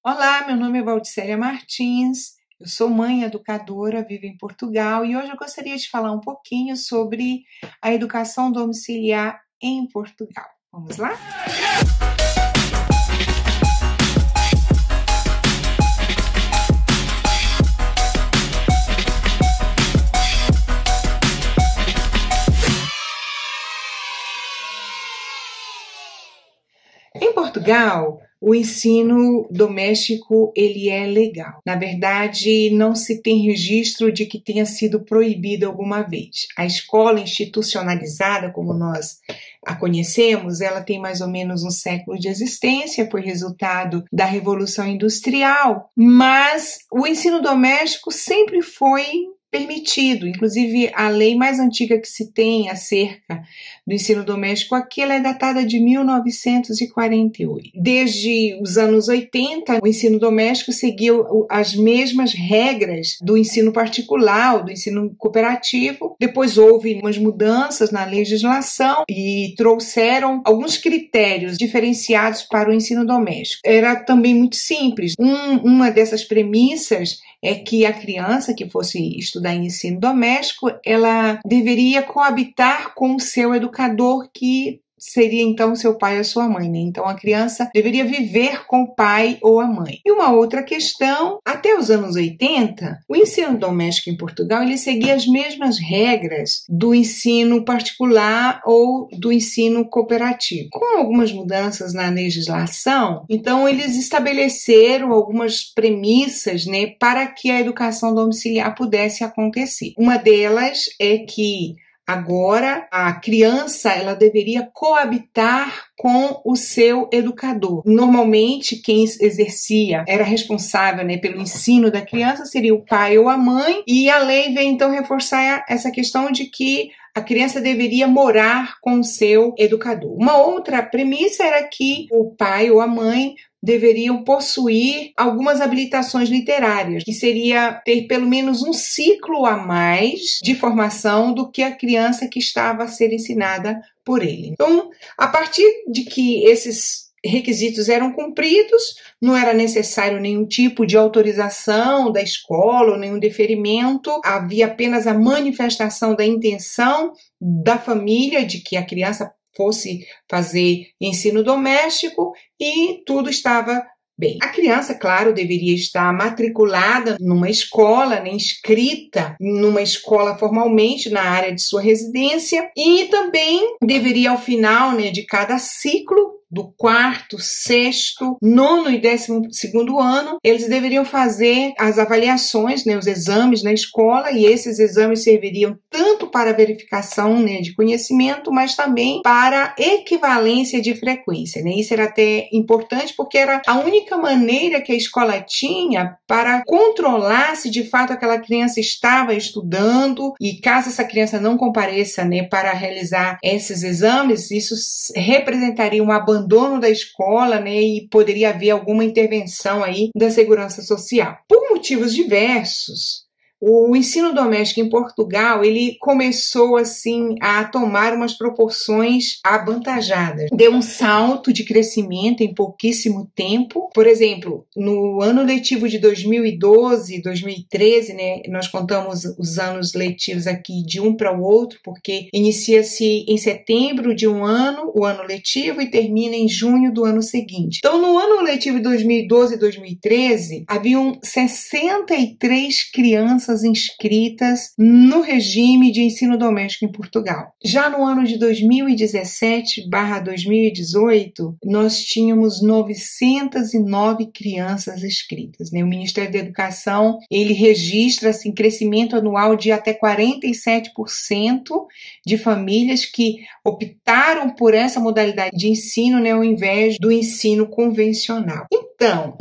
Olá, meu nome é Valdicélia Martins, eu sou mãe educadora, vivo em Portugal e hoje eu gostaria de falar um pouquinho sobre a educação domiciliar em Portugal. Vamos lá? Em Portugal, o ensino doméstico ele é legal. Na verdade, não se tem registro de que tenha sido proibido alguma vez. A escola institucionalizada, como nós a conhecemos, ela tem mais ou menos um século de existência, foi resultado da Revolução Industrial, mas o ensino doméstico sempre foi permitido. Inclusive, a lei mais antiga que se tem acerca do ensino doméstico aqui, ela é datada de 1948. Desde os anos 80, o ensino doméstico seguiu as mesmas regras do ensino particular, do ensino cooperativo. Depois houve umas mudanças na legislação e trouxeram alguns critérios diferenciados para o ensino doméstico. Era também muito simples. Uma dessas premissas é que a criança que fosse estudar em ensino doméstico, ela deveria coabitar com o seu educador, que seria então seu pai ou sua mãe, né? Então a criança deveria viver com o pai ou a mãe. E uma outra questão, até os anos 80, o ensino doméstico em Portugal, ele seguia as mesmas regras do ensino particular ou do ensino cooperativo. Com algumas mudanças na legislação, então eles estabeleceram algumas premissas, né, para que a educação domiciliar pudesse acontecer. Uma delas é que agora, a criança ela deveria coabitar com o seu educador. Normalmente, quem exercia, era responsável, né, pelo ensino da criança, seria o pai ou a mãe, e a lei vem então reforçar essa questão de que a criança deveria morar com o seu educador. Uma outra premissa era que o pai ou a mãe deveriam possuir algumas habilitações literárias, que seria ter pelo menos um ciclo a mais de formação do que a criança que estava a ser ensinada por ele. Então, a partir de que esses requisitos eram cumpridos, não era necessário nenhum tipo de autorização da escola ou nenhum deferimento, havia apenas a manifestação da intenção da família de que a criança fosse fazer ensino doméstico e tudo estava bem. A criança, claro, deveria estar matriculada numa escola, né, inscrita numa escola formalmente na área de sua residência, e também deveria, ao final, né, de cada ciclo, do quarto, sexto, nono e 12º ano, eles deveriam fazer as avaliações, né, os exames na escola, e esses exames serviriam tanto para a verificação, né, de conhecimento, mas também para equivalência de frequência, né? Isso era até importante porque era a única maneira que a escola tinha para controlar se de fato aquela criança estava estudando, e caso essa criança não compareça, né, para realizar esses exames, isso representaria um abandono da escola, né, e poderia haver alguma intervenção aí da segurança social. Por motivos diversos, o ensino doméstico em Portugal, ele começou assim a tomar umas proporções avantajadas. Deu um salto de crescimento em pouquíssimo tempo. Por exemplo, no ano letivo de 2012, 2013, né, nós contamos os anos letivos aqui de um para o outro, porque inicia-se em setembro de um ano, o ano letivo, e termina em junho do ano seguinte. Então, no ano letivo de 2012 e 2013, haviam 63 crianças inscritas no regime de ensino doméstico em Portugal. Já no ano de 2017/2018, nós tínhamos 909 crianças inscritas, né? O Ministério da Educação, ele registra assim, crescimento anual de até 47% de famílias que optaram por essa modalidade de ensino, né, ao invés do ensino convencional. Então,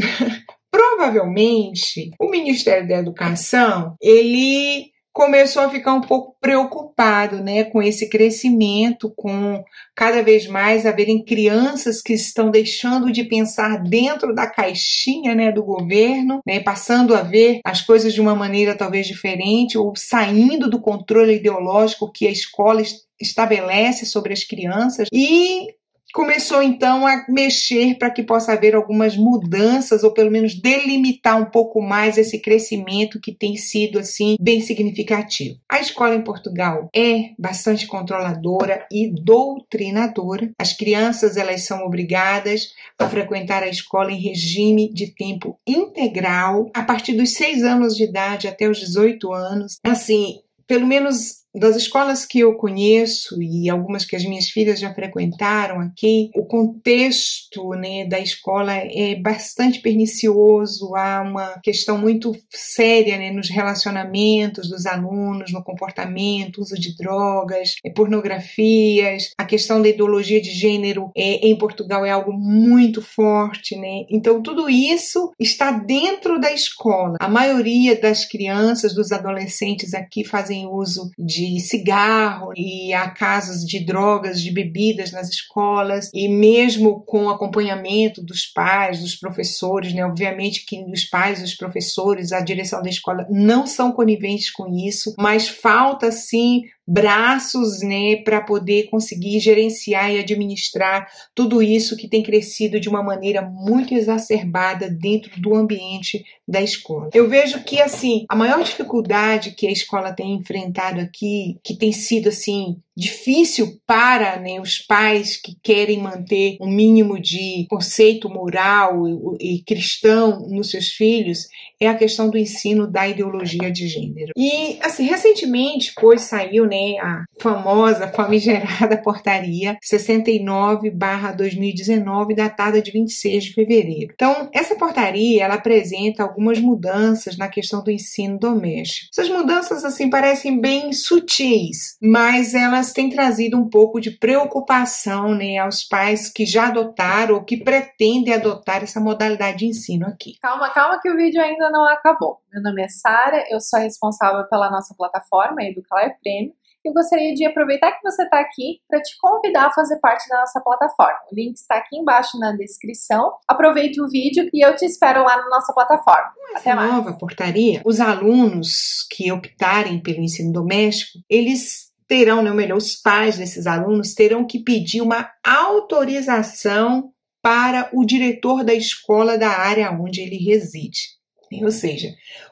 provavelmente, o Ministério da Educação, ele começou a ficar um pouco preocupado, né, com esse crescimento, com cada vez mais haverem crianças que estão deixando de pensar dentro da caixinha, né, do governo, né, passando a ver as coisas de uma maneira talvez diferente, ou saindo do controle ideológico que a escola estabelece sobre as crianças. E começou então a mexer para que possa haver algumas mudanças, ou pelo menos delimitar um pouco mais esse crescimento que tem sido assim bem significativo. A escola em Portugal é bastante controladora e doutrinadora. As crianças, elas são obrigadas a frequentar a escola em regime de tempo integral a partir dos 6 anos de idade até os 18 anos. Assim, pelo menos das escolas que eu conheço e algumas que as minhas filhas já frequentaram aqui, o contexto, né, da escola é bastante pernicioso, há uma questão muito séria, né, nos relacionamentos dos alunos, no comportamento, uso de drogas, pornografias, a questão da ideologia de gênero em Portugal é algo muito forte, né? Então tudo isso está dentro da escola. A maioria das crianças, dos adolescentes aqui fazem uso de cigarro e há casos de drogas, de bebidas nas escolas e mesmo com acompanhamento dos pais, dos professores, né? Obviamente que os pais, os professores, a direção da escola não são coniventes com isso, mas falta sim braços, né, para poder conseguir gerenciar e administrar tudo isso que tem crescido de uma maneira muito exacerbada dentro do ambiente da escola. Eu vejo que assim, a maior dificuldade que a escola tem enfrentado aqui, que tem sido assim difícil para, né, os pais que querem manter um mínimo de conceito moral e cristão nos seus filhos, é a questão do ensino da ideologia de gênero. E assim, recentemente, pois saiu, né, a famosa, famigerada portaria 69/2019, datada de 26 de fevereiro. Então, essa portaria, ela apresenta algumas mudanças na questão do ensino doméstico. Essas mudanças, assim, parecem bem sutis, mas elas têm trazido um pouco de preocupação, né, aos pais que já adotaram ou que pretendem adotar essa modalidade de ensino aqui. Calma que o vídeo ainda não acabou. Meu nome é Sara, eu sou responsável pela nossa plataforma Educar Prêmio. Eu gostaria de aproveitar que você está aqui para te convidar a fazer parte da nossa plataforma. O link está aqui embaixo na descrição. Aproveite o vídeo e eu te espero lá na nossa plataforma. Até mais. Nova portaria, os alunos que optarem pelo ensino doméstico, eles terão, né, ou melhor, os pais desses alunos terão que pedir uma autorização para o diretor da escola da área onde ele reside. Ou seja,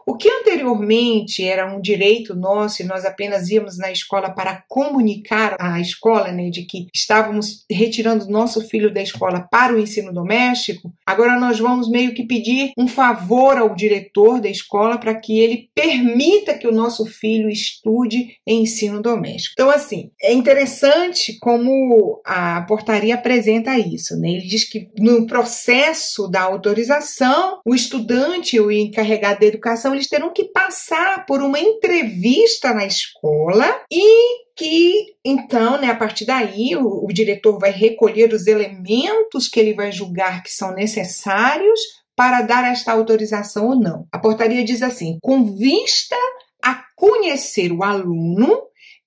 o que anteriormente era um direito nosso e nós apenas íamos na escola para comunicar à escola, né, de que estávamos retirando nosso filho da escola para o ensino doméstico, agora nós vamos meio que pedir um favor ao diretor da escola para que ele permita que o nosso filho estude em ensino doméstico. Então, assim, é interessante como a portaria apresenta isso, né? Ele diz que no processo da autorização, o estudante ou o encarregado da educação, eles terão que passar por uma entrevista na escola e que, então, né, a partir daí, o diretor vai recolher os elementos que ele vai julgar que são necessários para dar esta autorização ou não. A portaria diz assim, com vista a conhecer o aluno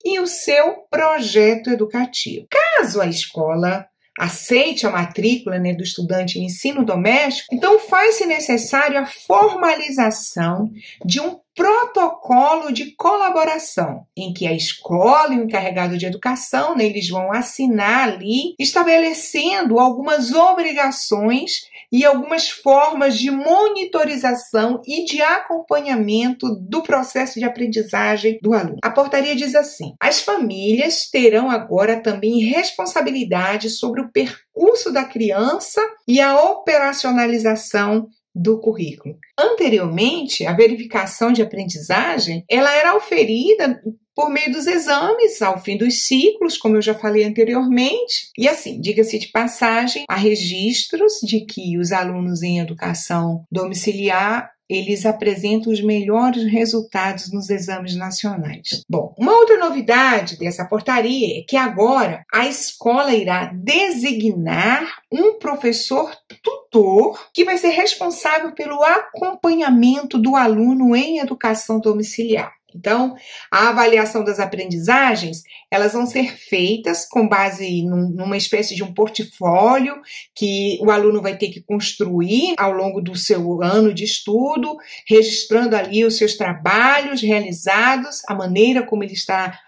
e o seu projeto educativo. Caso a escola aceite a matrícula, né, do estudante em ensino doméstico, então faz-se necessário a formalização de um protocolo de colaboração, em que a escola e o encarregado de educação, né, eles vão assinar ali, estabelecendo algumas obrigações e algumas formas de monitorização e de acompanhamento do processo de aprendizagem do aluno. A portaria diz assim: as famílias terão agora também responsabilidade sobre o percurso da criança e a operacionalização do currículo. Anteriormente, a verificação de aprendizagem, ela era oferida por meio dos exames ao fim dos ciclos, como eu já falei anteriormente. E assim, diga-se de passagem, há registros de que os alunos em educação domiciliar eles apresentam os melhores resultados nos exames nacionais. Bom, uma outra novidade dessa portaria é que agora a escola irá designar um professor tutor que vai ser responsável pelo acompanhamento do aluno em educação domiciliar. Então, a avaliação das aprendizagens, elas vão ser feitas com base numa espécie de um portfólio que o aluno vai ter que construir ao longo do seu ano de estudo, registrando ali os seus trabalhos realizados, a maneira como ele está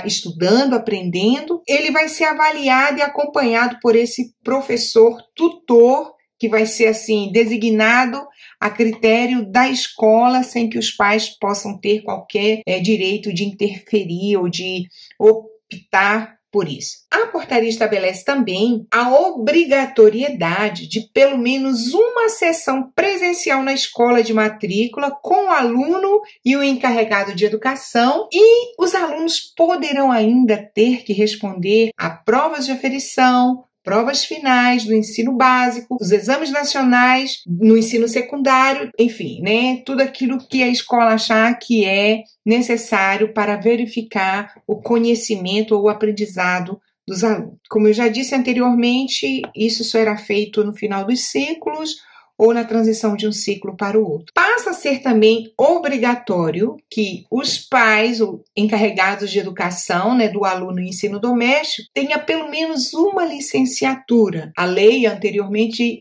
estudando, aprendendo, ele vai ser avaliado e acompanhado por esse professor tutor, que vai ser assim designado a critério da escola, sem que os pais possam ter qualquer direito de interferir ou de optar por isso. A portaria estabelece também a obrigatoriedade de pelo menos uma sessão presencial na escola de matrícula com o aluno e o encarregado de educação, e os alunos poderão ainda ter que responder a provas de aferição, provas finais do ensino básico, os exames nacionais no ensino secundário, enfim, né? Tudo aquilo que a escola achar que é necessário para verificar o conhecimento ou o aprendizado dos alunos. Como eu já disse anteriormente, isso só era feito no final dos ciclos ou na transição de um ciclo para o outro. Passa a ser também obrigatório que os pais ou encarregados de educação, né, do aluno em ensino doméstico, tenha pelo menos uma licenciatura. A lei anteriormente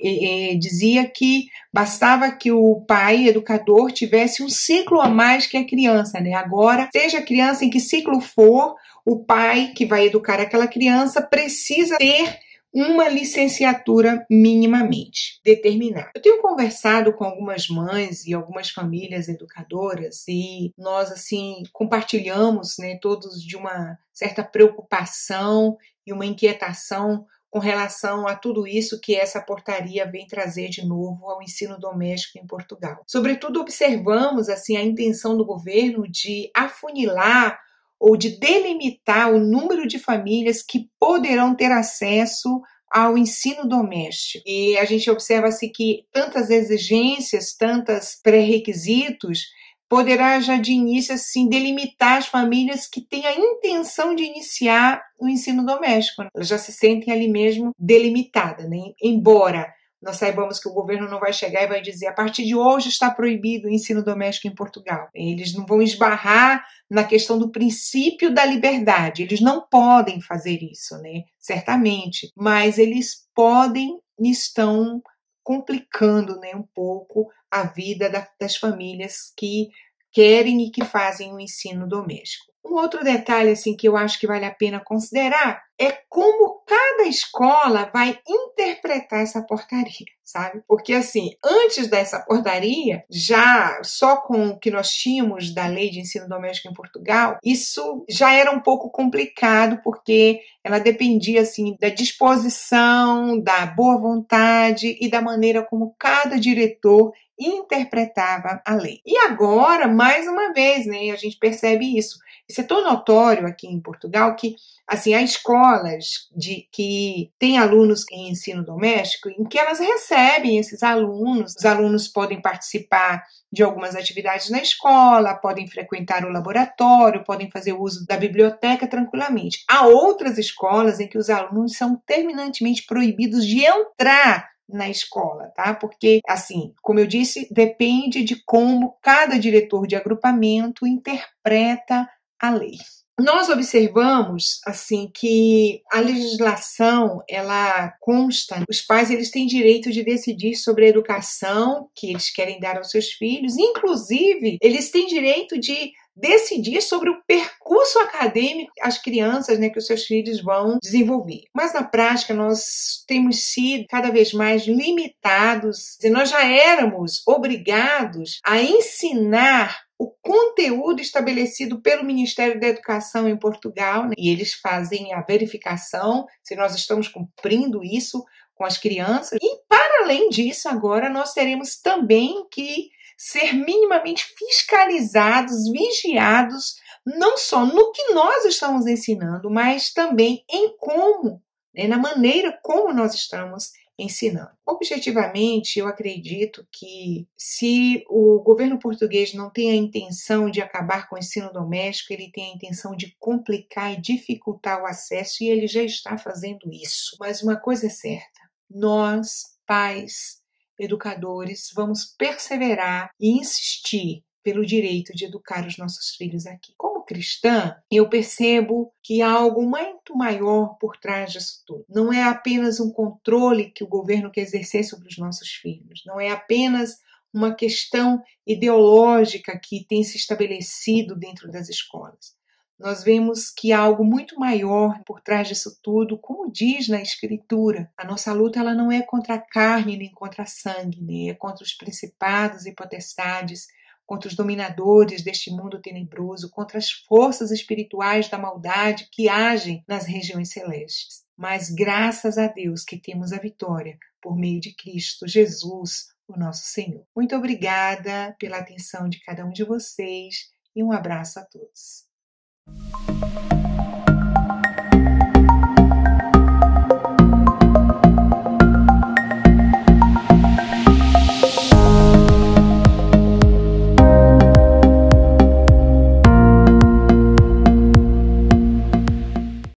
dizia que bastava que o pai, educador, tivesse um ciclo a mais que a criança, né? Agora, seja a criança em que ciclo for, o pai que vai educar aquela criança precisa ter uma licenciatura minimamente determinada. Eu tenho conversado com algumas mães e algumas famílias educadoras e nós, assim, compartilhamos, né, todos de uma certa preocupação e uma inquietação com relação a tudo isso que essa portaria vem trazer de novo ao ensino doméstico em Portugal. Sobretudo, observamos, assim, a intenção do governo de afunilar ou de delimitar o número de famílias que poderão ter acesso ao ensino doméstico. E a gente observa-se que tantas exigências, tantos pré-requisitos, poderá já de início assim delimitar as famílias que têm a intenção de iniciar o ensino doméstico. Elas já se sentem ali mesmo delimitadas, né? Embora nós saibamos que o governo não vai chegar e vai dizer a partir de hoje está proibido o ensino doméstico em Portugal. Eles não vão esbarrar na questão do princípio da liberdade. Eles não podem fazer isso, né? Certamente. Mas eles podem e estão complicando, né, um pouco a vida das famílias que querem e que fazem o ensino doméstico. Um outro detalhe assim, que eu acho que vale a pena considerar é como cada escola vai interpretar essa portaria, sabe? Porque, assim, antes dessa portaria, já só com o que nós tínhamos da lei de ensino doméstico em Portugal, isso já era um pouco complicado, porque ela dependia, assim, da disposição, da boa vontade e da maneira como cada diretor interpretava a lei. E agora, mais uma vez, né, a gente percebe isso. Isso é tão notório aqui em Portugal que, assim, há escolas que têm alunos em ensino doméstico em que elas recebem esses alunos. Os alunos podem participar de algumas atividades na escola, podem frequentar o laboratório, podem fazer uso da biblioteca tranquilamente. Há outras escolas em que os alunos são terminantemente proibidos de entrar na escola, tá? Porque, assim, como eu disse, depende de como cada diretor de agrupamento interpreta a lei. Nós observamos, assim, que a legislação, ela consta, os pais, eles têm direito de decidir sobre a educação que eles querem dar aos seus filhos, inclusive, eles têm direito de decidir sobre o percurso acadêmico as crianças, né, que os seus filhos vão desenvolver. Mas na prática nós temos sido cada vez mais limitados, e nós já éramos obrigados a ensinar o conteúdo estabelecido pelo Ministério da Educação em Portugal, né, e eles fazem a verificação se nós estamos cumprindo isso com as crianças. E para além disso, agora nós teremos também que ser minimamente fiscalizados, vigiados, não só no que nós estamos ensinando, mas também em como, né, na maneira como nós estamos ensinando. Objetivamente, eu acredito que se o governo português não tem a intenção de acabar com o ensino doméstico, ele tem a intenção de complicar e dificultar o acesso, e ele já está fazendo isso. Mas uma coisa é certa, nós, pais, educadores, vamos perseverar e insistir pelo direito de educar os nossos filhos aqui. Como cristã, eu percebo que há algo muito maior por trás disso tudo. Não é apenas um controle que o governo quer exercer sobre os nossos filhos, não é apenas uma questão ideológica que tem se estabelecido dentro das escolas. nós vemos que há algo muito maior por trás disso tudo, como diz na Escritura. A nossa luta ela não é contra a carne nem contra a sangue, né? É contra os principados e potestades, contra os dominadores deste mundo tenebroso, contra as forças espirituais da maldade que agem nas regiões celestes. Mas graças a Deus que temos a vitória por meio de Cristo Jesus, o nosso Senhor. Muito obrigada pela atenção de cada um de vocês e um abraço a todos.